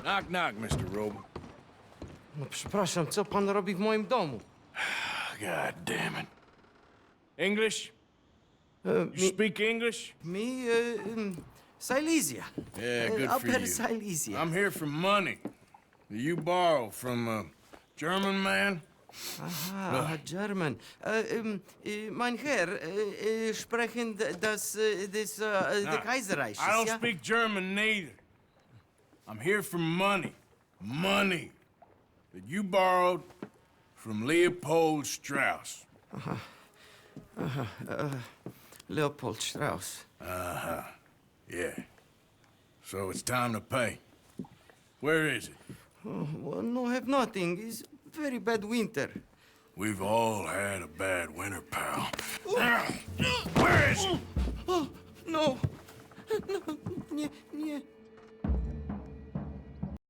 Knock, knock, Mr. Roby. No przepraszam, co pan robi w moim domu? God damn it. English? Uh, You speak English? Me, Silesia. Yeah, good for Upper you. Silesia. I'm here for money that you borrow from a German man. Aha, German. Mein Herr, sprechen the Kaiserreich. I don't ja? speak German neither. I'm here for money. Money that you borrowed from Leopold Strauss. Leopold Strauss. Yeah. So it's time to pay. Where is it? Oh, well, no, have nothing. It's very bad winter. We've all had a bad winter, pal. Where is it? Oh, no. No, nie, nie.